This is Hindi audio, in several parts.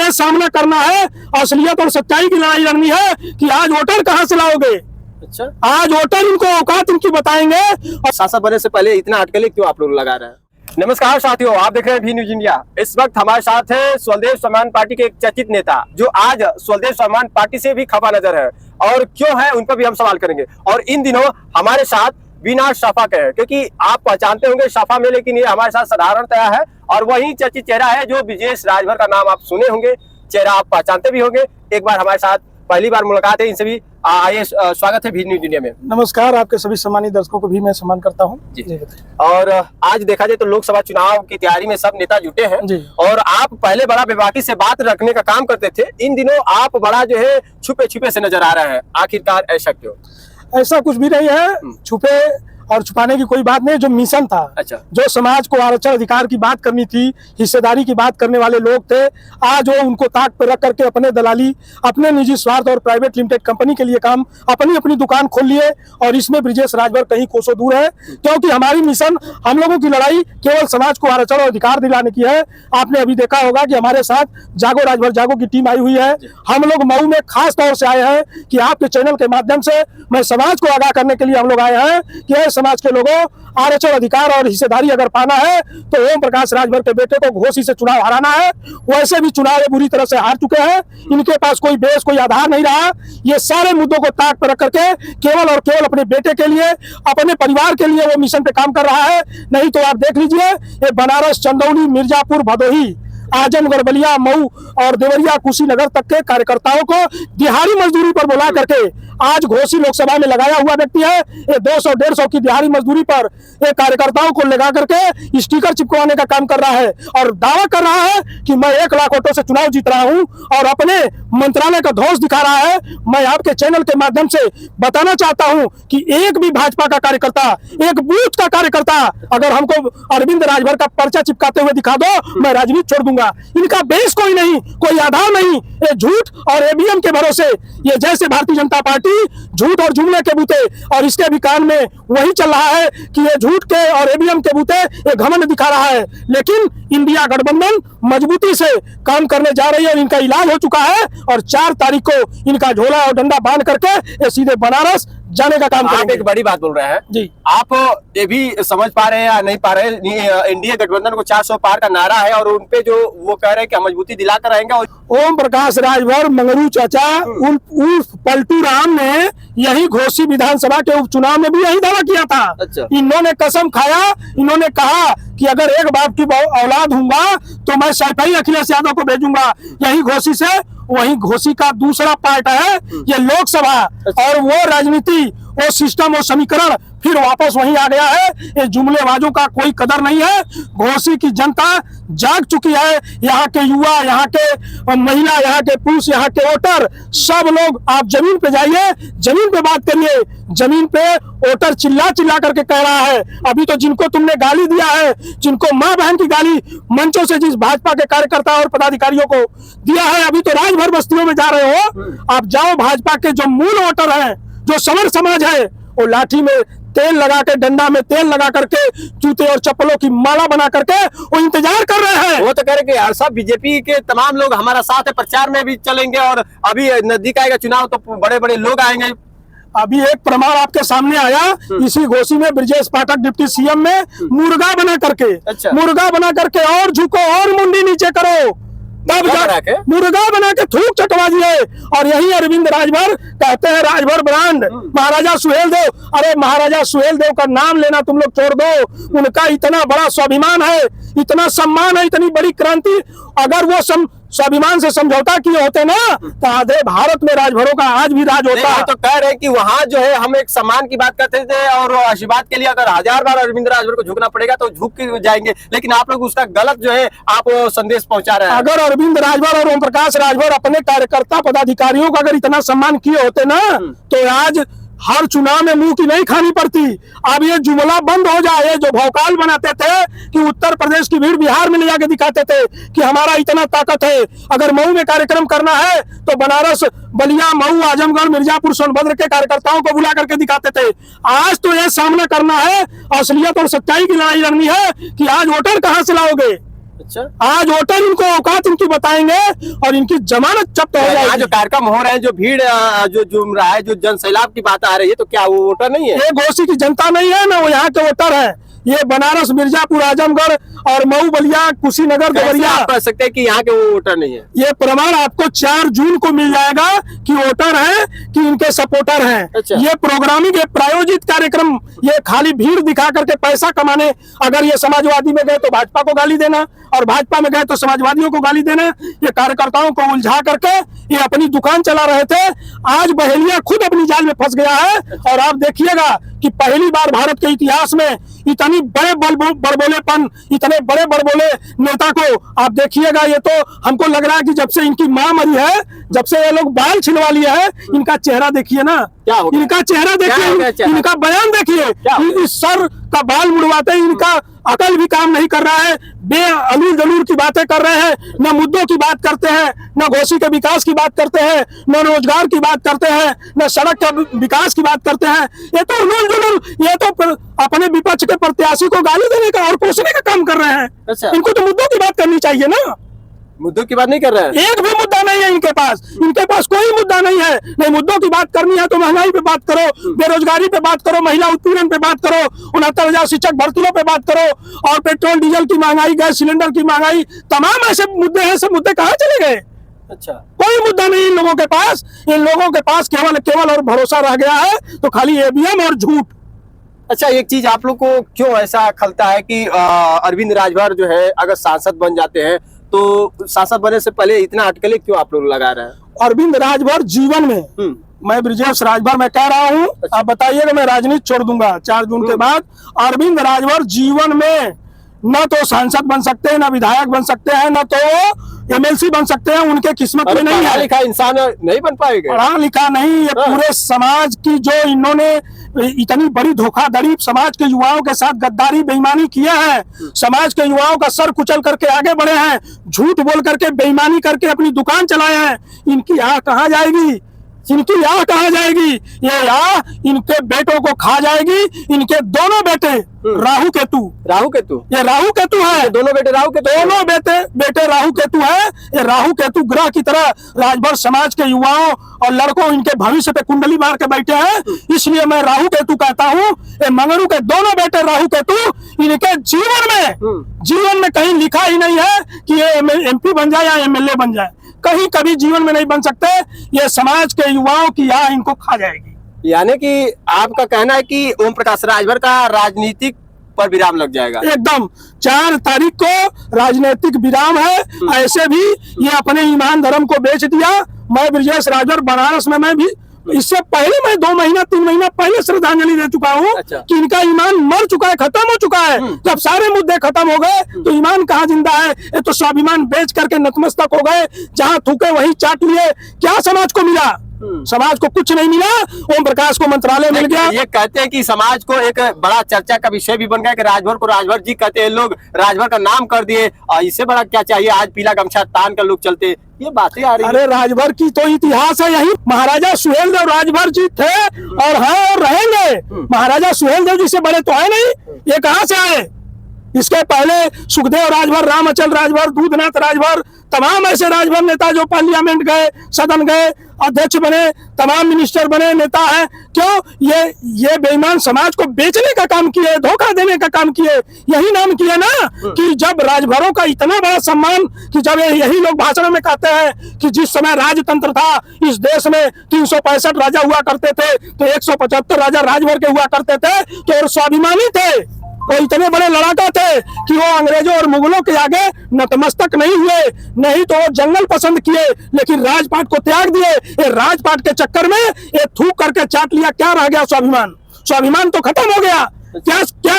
यह सामना करना है, असलियत और सच्चाई की लड़ाई लड़नी है कि आज वोटर कहां से लाओगे। अच्छा, आज वोटर इनको औकात इनकी बताएंगे। और शासक बनने से पहले इतना अटकलें क्यों आप लोग लगा रहे हैं? नमस्कार साथियों, आप देख रहे हैं भी न्यूज इंडिया। इस वक्त हमारे साथ है स्वदेश स्वाभिमान पार्टी के एक चर्चित नेता, जो आज स्वदेश स्वाभिमान पार्टी से भी खफा नजर है, और क्यों है उन पर भी हम सवाल करेंगे। और इन दिनों हमारे साथ बिना सपा के है, क्योंकि आप पहचानते होंगे सपा में, लेकिन ये हमारे साथ साधारणतया है। और वही चर्चित चेहरा है जो ब्रिजेश राजभर का नाम आप सुने होंगे, चेहरा आप पहचानते भी होंगे। एक बार हमारे साथ पहली बार मुलाकात है इनसे भी। आइए, स्वागत है भी न्यूज इंडिया में। नमस्कार, आपके सभी सम्मानित दर्शकों को भी मैं सम्मान करता हूं। जी। और आज देखा जाए तो लोकसभा चुनाव की तैयारी में सब नेता जुटे हैं जी। और आप पहले बड़ा बेबाकी से बात रखने का काम करते थे, इन दिनों आप बड़ा जो है छुपे छुपे से नजर आ रहे हैं, आखिरकार ऐसा क्यों? ऐसा कुछ भी नहीं है, छुपे और छुपाने की कोई बात नहीं। जो मिशन था, अच्छा, जो समाज को आरक्षण अधिकार की बात करनी थी, हिस्सेदारी की बात करने वाले लोग थे, आज वो उनको ताक पर रख करके अपने दलाली, अपने निजी स्वार्थ और प्राइवेट लिमिटेड कंपनी के लिए काम, अपनी अपनी दुकान खोल लिए। और इसमें ब्रिजेश राजभर कहीं कोसों दूर है, क्योंकि हमारी मिशन, हम लोगों की लड़ाई केवल समाज को आरक्षण और अधिकार दिलाने की है। आपने अभी देखा होगा कि हमारे साथ जागो राजभर जागो की टीम आई हुई है। हम लोग मऊ में खास तौर से आए हैं कि आपके चैनल के माध्यम से मैं समाज को आगाह करने के लिए हम लोग आए हैं कि समाज के लोगों, आरक्षण अधिकार और हिस्सेदारी अगर पाना है तो ओम प्रकाश राजभर के बेटे को घोषी से चुनाव हराना है। वैसे भी चुनाव बुरी तरह से हार चुके हैं, इनके पास कोई बेस, कोई आधार नहीं रहा। ये सारे मुद्दों को ताक पर रख करके केवल और केवल अपने बेटे के लिए, अपने परिवार के लिए वो मिशन पे काम कर रहा है। नहीं तो आप देख लीजिए, ये बनारस, चंदौली, मिर्जापुर, भदोही, आजमगढ़, बलिया, मऊ और देवरिया, कुशीनगर तक के कार्यकर्ताओं को दिहाड़ी मजदूरी पर बुला करके आज घोषी लोकसभा में लगाया हुआ व्यक्ति है। ये 200-150 की दिहाड़ी मजदूरी पर ये कार्यकर्ताओं को लगा करके स्टिकर चिपकवाने का काम कर रहा है और दावा कर रहा है कि मैं 1 लाख वोटों से चुनाव जीत रहा हूं और अपने मंत्रालय का ध्वज दिखा रहा है। मैं आपके चैनल के माध्यम से बताना चाहता हूं कि एक भी भाजपा का कार्यकर्ता, एक बूथ का कार्यकर्ता अगर हमको अरविंद राजभर का पर्चा चिपकाते हुए दिखा दो, मैं राजनीति छोड़ दूंगा। इनका बेस कोई नहीं, कोई आधार नहीं, ये झूठ और ईवीएम के भरोसे, ये जैसे भारतीय जनता पार्टी झूठ और जुमले के बूते, और इसके भी कान में वही चल रहा है कि ये झूठ के और ईवीएम के बूते ये घमंड दिखा रहा है। लेकिन इंडिया गठबंधन मजबूती से काम करने जा रही है और इनका इलाज हो चुका है। और 4 तारीख को इनका झोला और डंडा बांध करके ये सीधे बनारस जाने का काम करेंगे। आप एक बड़ी बात बोल रहे हैं जी। आप ये भी समझ पा रहे हैं या नहीं पा रहे हैं, इंडिया गठबंधन को 400 पार का नारा है और उनपे जो वो कह रहे हैं कि हम मजबूती दिलाकर रहेंगे। और ओम प्रकाश राजभर, मंगरू चाचा उर्फ पलटू राम ने यही घोषी विधानसभा के उपचुनाव में भी यही दावा किया था। अच्छा। इन्होंने कसम खाया, इन्होंने कहा कि अगर एक बाप की औलाद हूंगा तो मैं सफाई अखिलेश यादव को भेजूंगा। यही घोषी से, वही घोषी का दूसरा पार्ट है ये लोकसभा। और वो राजनीति, वो सिस्टम, वो समीकरण फिर वापस वहीं आ गया है। ये जुमलेबाजों का कोई कदर नहीं है। घोषी की जनता जाग चुकी है। यहाँ के युवा, यहाँ के महिला, यहाँ के पुरुष, यहाँ के वोटर, सब लोग आप जमीन पे जाइए, जमीन पे बात करिए। जमीन पे वोटर चिल्ला चिल्ला करके कह रहा है। अभी तो जिनको तुमने गाली दिया है, जिनको माँ बहन की गाली मंचों से जिस भाजपा के कार्यकर्ता और पदाधिकारियों को दिया है, अभी तो राजभर बस्तियों में जा रहे हो। आप जाओ, भाजपा के जो मूल वोटर हैं, जो समर समाज है, वो लाठी में तेल लगा के, डंडा में तेल लगा करके, जूते और चप्पलों की माला बना करके वो इंतजार कर रहे हैं। वो तो कह रहे कि यार सब बीजेपी के तमाम लोग हमारा साथ है, प्रचार में भी चलेंगे और अभी नजदीक आएगा चुनाव तो बड़े बड़े लोग आएंगे। अभी एक प्रमाण आपके सामने आया, इसी घोषी में ब्रिजेश पाठक डिप्टी सीएम में मुर्गा बना करके, अच्छा। मुर्गा बना करके और झुको और मुंडी नीचे करो, तब मुर्गा बना के थूक चटवा दिए। और यही अरविंद राजभर कहते हैं राजभर ब्रांड, महाराजा सुहेलदेव। अरे महाराजा सुहेलदेव का नाम लेना तुम लोग छोड़ दो। उनका इतना बड़ा स्वाभिमान है, इतना सम्मान है, इतनी बड़ी क्रांति, अगर वो स्वाभिमान से समझौता किए होते ना तो आधे भारत में राजभरों का आज भी राज होता है। तो कह रहे कि वहाँ जो है हम एक सम्मान की बात करते थे और आशीर्वाद के लिए अगर 1000 बार अरविंद राजभर को झुकना पड़ेगा तो झुक के जाएंगे, लेकिन आप लोग उसका गलत जो है आप संदेश पहुंचा रहे हैं। अगर अरविंद राजभर और ओम प्रकाश राजभर अपने कार्यकर्ता पदाधिकारियों का अगर इतना सम्मान किए होते ना तो आज हर चुनाव में मुंह की नहीं खानी पड़ती। अब ये जुमला बंद हो जाए, जो भौकाल बनाते थे कि उत्तर प्रदेश की भीड़ बिहार में ले जाके दिखाते थे कि हमारा इतना ताकत है। अगर मऊ में कार्यक्रम करना है तो बनारस, बलिया, मऊ, आजमगढ़, मिर्जापुर, सोनभद्र के कार्यकर्ताओं को बुला करके दिखाते थे। आज तो यह सामना करना है, असलियत और सच्चाई की लड़ाई लड़नी है कि आज वोटर कहां से लाओगे। अच्छा, आज वोटर इनको औकात इनकी बताएंगे और इनकी जमानत जब्त हो यहाँ जाएगी। जो कार्यक्रम हो रहे हैं, जो भीड़ जो जुम रहा है, जो जन सैलाब की बात आ रही है, तो क्या वो वोटर नहीं है? ये घोसी की जनता नहीं है ना, वो यहाँ के वोटर है। ये बनारस, मिर्जापुर, आजमगढ़ और मऊ, बलिया, कुशीनगर, कैसे देवरिया, आप कह सकते हैं कि यहाँ के वो वोटर नहीं है? ये प्रमाण आपको 4 जून को मिल जाएगा कि वोटर है कि इनके सपोर्टर हैं। अच्छा। ये प्रोग्रामिंग, ये प्रायोजित कार्यक्रम, ये खाली भीड़ दिखा करके पैसा कमाने, अगर ये समाजवादी में गए तो भाजपा को गाली देना और भाजपा में गए तो समाजवादियों को गाली देना, ये कार्यकर्ताओं को उलझा करके ये अपनी दुकान चला रहे थे। आज बहेलिया खुद अपनी जाल में फंस गया है। और आप देखिएगा कि पहली बार भारत के इतिहास में इतनी बड़बोलेपन, इतने बड़े बड़बोले नेता को आप देखिएगा। ये तो हमको लग रहा है कि जब से इनकी मां मरी है, जब से ये लोग बाल छिलवा लिए हैं, इनका चेहरा देखिए ना, क्या हो गया? इनका चेहरा क्या हो गया देखिए, चेहरा? इनका बयान देखिए, क्या हो गया? इस सर का बाल मुड़वाते ही इनका अकल भी काम नहीं कर रहा है। बेअलूल दलूल की बातें कर रहे हैं, न मुद्दों की बात करते हैं, न घोसी के विकास की बात करते हैं, न रोजगार की बात करते हैं, न सड़क के विकास की बात करते हैं। ये तो उलूल जुलूल, ये तो अपने विपक्ष के प्रत्याशी को गाली देने का और कोसने का काम कर रहे हैं। अच्छा। इनको तो मुद्दों की बात करनी चाहिए ना। मुद्दों की बात नहीं कर रहे हैं? एक भी मुद्दा नहीं है इनके पास कोई मुद्दा नहीं है। नहीं, मुद्दों की बात करनी है तो महंगाई पे बात करो, बेरोजगारी पे बात करो, महिला उत्पीड़न पे बात करो, 69,000 शिक्षक भर्तियों पे बात करो, और पेट्रोल डीजल की महंगाई, गैस सिलेंडर की महंगाई, तमाम ऐसे मुद्दे हैं। सब मुद्दे कहाँ चले गए? अच्छा, कोई मुद्दा नहीं इन लोगों के पास। इन लोगों के पास केवल और भरोसा रह गया है तो खाली ईवीएम और झूठ। अच्छा, एक चीज आप लोग को क्यों ऐसा खलता है कि अरविंद राजभर जो है अगर सांसद बन जाते हैं तो सांसद बनने से पहले इतना अटकलें क्यों आप लोग लगा रहे हैं? अरविंद राजभर जीवन में, मैं ब्रिजेश राजभर मैं कह रहा हूँ, आप बताइएगा, मैं राजनीति छोड़ दूंगा 4 जून के बाद। अरविंद राजभर जीवन में न तो सांसद बन सकते हैं, न विधायक बन सकते हैं, न तो एमएलसी बन सकते हैं। उनके किस्मत में नहीं पढ़ा है। लिखा इंसान नहीं बन पाएगा। पढ़ा लिखा नहीं, ये पूरे समाज की जो इन्होंने इतनी बड़ी धोखाधड़ी समाज के युवाओं के साथ गद्दारी बेईमानी किया है, समाज के युवाओं का सर कुचल करके आगे बढ़े हैं, झूठ बोल करके बेईमानी करके अपनी दुकान चलाए हैं। इनकी आह कहाँ जाएगी? इनकी आह कहाँ जाएगी? ये आह इनके बेटों को खा जाएगी। इनके दोनों बेटे राहु केतु, ये राहु केतु है। दोनों बेटे राहु केतु, दोनों बेटे राहु केतु है। ये राहु केतु ग्रह की तरह राजभर समाज के युवाओं और लड़कों, इनके भविष्य पे कुंडली मार के बैठे हैं। इसलिए मैं राहु केतु कहता हूँ। ये मंगरू के दोनों बेटे राहु केतु, इनके जीवन में कहीं लिखा ही नहीं है कि ये एमपी बन जाए या एमएलए बन जाए। कहीं कभी जीवन में नहीं बन सकते। ये समाज के युवाओं की आह इनको खा जाएगी। यानी कि आपका कहना है कि ओम प्रकाश राजभर का राजनीतिक पर विराम लग जाएगा? एकदम 4 तारीख को राजनीतिक विराम है। ऐसे भी ये अपने ईमान धर्म को बेच दिया। मैं ब्रिजेश राजभर बनारस में, मैं भी इससे पहले मैं 2 महीना 3 महीना पहले श्रद्धांजलि दे चुका हूँ। अच्छा। कि इनका ईमान मर चुका है, खत्म हो चुका है। जब सारे मुद्दे खत्म हो गए तो ईमान कहाँ जिंदा है? ये तो स्वाभिमान बेच करके नतमस्तक हो गए। जहाँ थूके वहीं चाट लिए। क्या समाज को मिला? समाज को कुछ नहीं मिला। ओम प्रकाश को मंत्रालय मिल गया। ये कहते हैं कि समाज को एक बड़ा चर्चा का विषय भी बन गया कि राजभर को राजभर जी कहते हैं लोग, राजभर का नाम कर दिए। इससे बड़ा क्या चाहिए? आज पीला गमछा तान कर लोग चलते, ये बातें आ रही है। अरे राजभर की तो इतिहास है। यही महाराजा सुहेलदेव राजभर जी थे और हैं और रहेंगे। महाराजा सुहेलदेव जी से बड़े तो है नहीं। ये कहाँ से आए? इसके पहले सुखदेव राजभर, रामअचल राजभर, दूधनाथ राजभर, तमाम ऐसे राजभर नेता जो पार्लियामेंट गए, सदन गए, अध्यक्ष बने, तमाम मिनिस्टर बने, नेता हैं। क्यों? ये बेईमान समाज को बेचने का काम किए, धोखा देने का काम किए। यही नाम किए ना कि जब राजभरों का इतना बड़ा सम्मान, कि जब यही लोग भाषण में कहते हैं कि जिस समय राजतंत्र था इस देश में 365 राजा हुआ करते थे तो 175 राजा राजभर के हुआ करते थे। तो स्वाभिमानी थे, वो इतने बड़े लड़ाका थे कि वो अंग्रेजों और मुगलों के आगे नतमस्तक नहीं हुए। नहीं तो वो जंगल पसंद किए लेकिन राजपाट को त्याग दिए। ये राजपाट के चक्कर में ये थूक करके चाट लिया। क्या रह गया? स्वाभिमान। स्वाभिमान तो खत्म हो गया। क्या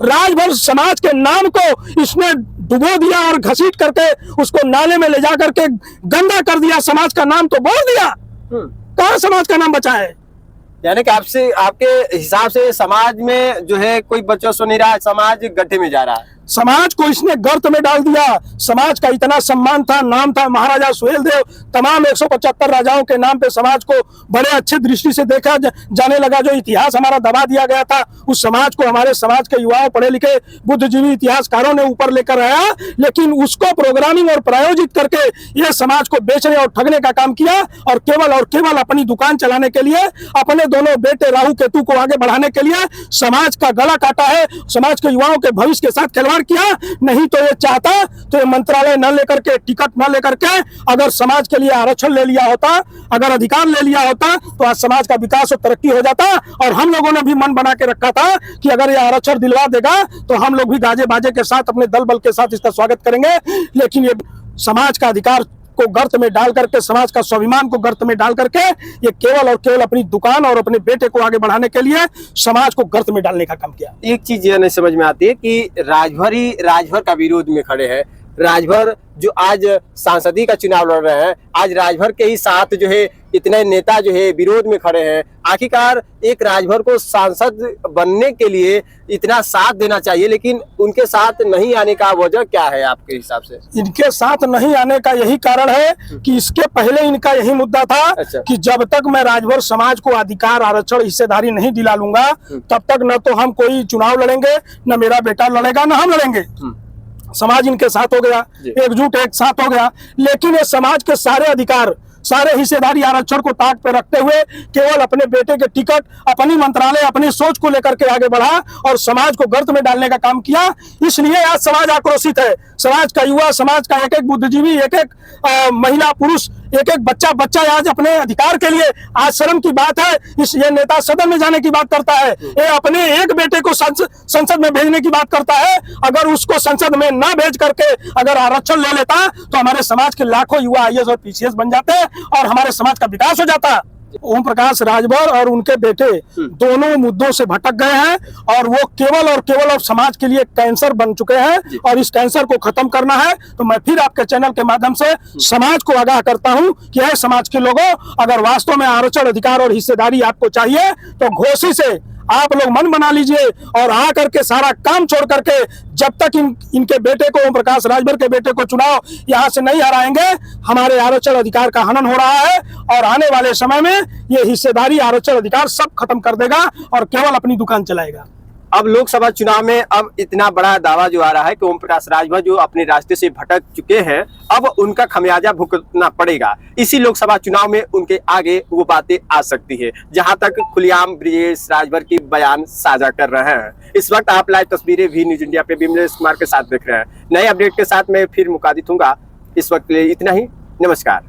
राजभर समाज के नाम को इसने डुबो दिया और घसीट करके उसको नाले में ले जा करके गंदा कर दिया। समाज का नाम तो बोल दिया। कहाँ समाज का नाम बचा है? यानी कि आपके हिसाब से समाज में जो है कोई बच्चों सो नहीं रहा है, समाज गड्ढे में जा रहा है। समाज को इसने गर्त में डाल दिया। समाज का इतना सम्मान था, नाम था, महाराजा सुहेलदेव, तमाम 175 राजाओं के नाम पे समाज को बड़े अच्छे दृष्टि से देखा जाने लगा। जो इतिहास हमारा दबा दिया गया था, उस समाज को हमारे समाज के युवाओं, पढ़े लिखे बुद्धिजीवी इतिहासकारों ने ऊपर लेकर आया, लेकिन उसको प्रोग्रामिंग और प्रायोजित करके यह समाज को बेचने और ठगने का काम किया, और केवल अपनी दुकान चलाने के लिए, अपने दोनों बेटे राहु केतु को आगे बढ़ाने के लिए समाज का गला काटा है, समाज के युवाओं के भविष्य के साथ खिलवाड़ किया। नहीं तो ये चाहता तो ये मंत्रालय न लेकर के, टिकट न लेकर के, अगर समाज के लिए आरक्षण ले लिया होता, अगर अधिकार ले लिया होता, तो आज समाज का विकास और तरक्की हो जाता। और हम लोगों ने भी मन बना के रखा था कि अगर ये आरक्षण दिलवा देगा तो हम लोग भी गाजे बाजे के साथ, अपने दल बल के साथ इसका स्वागत करेंगे। लेकिन ये समाज का अधिकार को गर्त में डाल करके, समाज का स्वाभिमान को गर्त में डाल करके, ये केवल और केवल अपनी दुकान और अपने बेटे को आगे बढ़ाने के लिए समाज को गर्त में डालने का काम किया। एक चीज यह नहीं समझ में आती है कि राजभर का विरोध में खड़े हैं। राजभर जो आज सांसदी का चुनाव लड़ रहे हैं, आज राजभर के ही साथ जो है इतने नेता जो है विरोध में खड़े हैं। आखिरकार एक राजभर को सांसद बनने के लिए इतना साथ देना चाहिए, लेकिन उनके साथ नहीं आने का वजह क्या है आपके हिसाब से? इनके साथ नहीं आने का यही कारण है कि इसके पहले इनका यही मुद्दा था। अच्छा। कि जब तक मैं राजभर समाज को अधिकार, आरक्षण, हिस्सेदारी नहीं दिला लूंगा, तब तक न तो हम कोई चुनाव लड़ेंगे, न मेरा बेटा लड़ेगा, न हम लड़ेंगे। समाज इनके साथ हो गया, एकजुट एक साथ हो गया। लेकिन ये समाज के सारे अधिकार, सारे हिस्सेदारी, आरक्षण को ताक पे रखते हुए केवल अपने बेटे के टिकट, अपनी मंत्रालय, अपनी सोच को लेकर के आगे बढ़ा और समाज को गर्त में डालने का काम किया। इसलिए आज समाज आक्रोशित है। समाज का युवा, समाज का एक एक बुद्धिजीवी, एक एक महिला पुरुष, एक एक बच्चा आज अपने अधिकार के लिए, आज शर्म की बात है, ये नेता सदन में जाने की बात करता है, ये अपने एक बेटे को संसद में भेजने की बात करता है। अगर उसको संसद में न भेज करके अगर आरक्षण ले लेता तो हमारे समाज के लाखों युवा आईएएस और पीसीएस बन जाते और हमारे समाज का विकास हो जाता। ओम प्रकाश राजभर और उनके बेटे दोनों मुद्दों से भटक गए हैं, और वो केवल और केवल अब समाज के लिए कैंसर बन चुके हैं, और इस कैंसर को खत्म करना है। तो मैं फिर आपके चैनल के माध्यम से समाज को आगाह करता हूं कि है समाज के लोगों, अगर वास्तव में आरक्षण, अधिकार और हिस्सेदारी आपको चाहिए तो घोषी से आप लोग मन बना लीजिए और आ करके सारा काम छोड़ करके, जब तक इनके बेटे को, ओम प्रकाश राजभर के बेटे को चुनाव यहाँ से नहीं हराएंगे, हमारे आरक्षण अधिकार का हनन हो रहा है। और आने वाले समय में ये हिस्सेदारी, आरक्षण अधिकार सब खत्म कर देगा और केवल अपनी दुकान चलाएगा। अब लोकसभा चुनाव में अब इतना बड़ा दावा जो आ रहा है कि ओम प्रकाश राजभर जो अपने रास्ते से भटक चुके हैं, अब उनका खमियाजा भुगतना पड़ेगा। इसी लोकसभा चुनाव में उनके आगे वो बातें आ सकती है, जहां तक खुलेआम ब्रिजेश राजभर की बयान साझा कर रहे हैं। इस वक्त आप लाइव तस्वीरें भी न्यूज इंडिया पे बिमलेश कुमार के साथ देख रहे हैं। नए अपडेट के साथ मैं फिर मुकादित हूँ। इस वक्त के लिए इतना ही। नमस्कार।